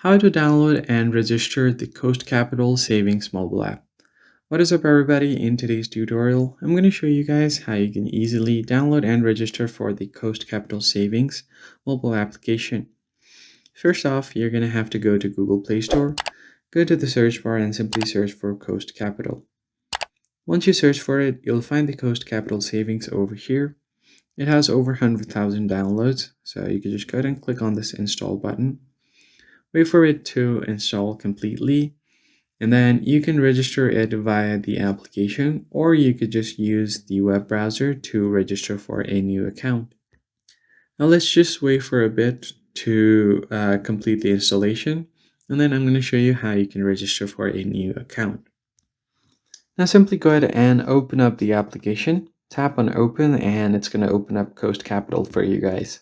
How to download and register the Coast Capital Savings mobile app. What is up, everybody? In today's tutorial, I'm going to show you guys how you can easily download and register for the Coast Capital Savings mobile application. First off, you're going to have to go to Google Play Store, go to the search bar and simply search for Coast Capital. Once you search for it, you'll find the Coast Capital Savings over here. It has over 100,000 downloads, so you can just go ahead and click on this install button. Wait for it to install completely, and then you can register it via the application, or you could just use the web browser to register for a new account. Now let's just wait for a bit to complete the installation, and then I'm going to show you how you can register for a new account. Now simply go ahead and open up the application, tap on open, and it's going to open up Coast Capital for you guys.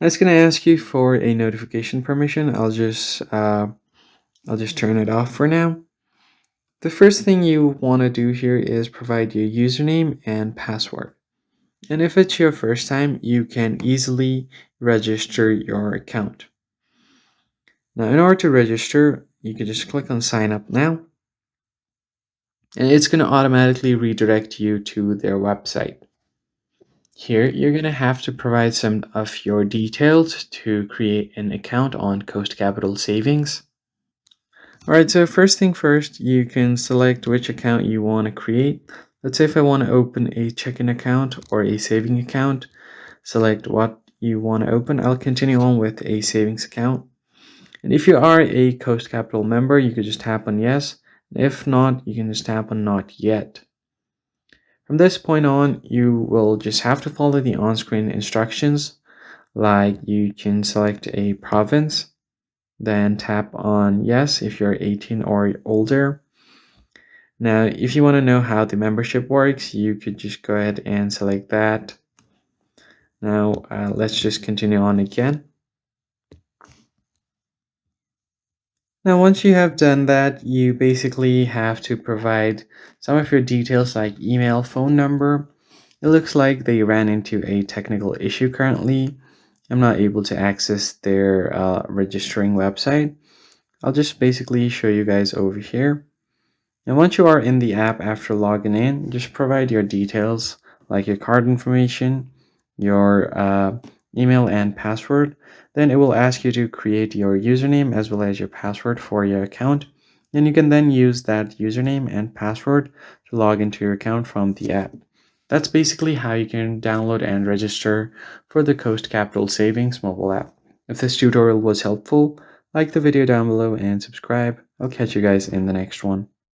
It's going to ask you for a notification permission. I'll just turn it off for now. The first thing you want to do here is provide your username and password. And if it's your first time, you can easily register your account. Now, in order to register, you can just click on sign up now. And it's going to automatically redirect you to their website. Here, you're going to have to provide some of your details to create an account on Coast Capital Savings. Alright, so first thing first, you can select which account you want to create. Let's say if I want to open a checking account or a saving account, select what you want to open. I'll continue on with a savings account. And if you are a Coast Capital member, you could just tap on yes. If not, you can just tap on not yet. From this point on, you will just have to follow the on-screen instructions, like you can select a province, then tap on yes if you're 18 or older. Now, if you want to know how the membership works, you could just go ahead and select that. Now, let's just continue on again. Now, once you have done that, you basically have to provide some of your details like email, phone number. It looks like they ran into a technical issue currently. I'm not able to access their registering website. I'll just basically show you guys over here. And once you are in the app after logging in, just provide your details like your card information, your email and password. Then it will ask you to create your username as well as your password for your account. And you can then use that username and password to log into your account from the app. That's basically how you can download and register for the Coast Capital Savings mobile app. If this tutorial was helpful, like the video down below and subscribe. I'll catch you guys in the next one.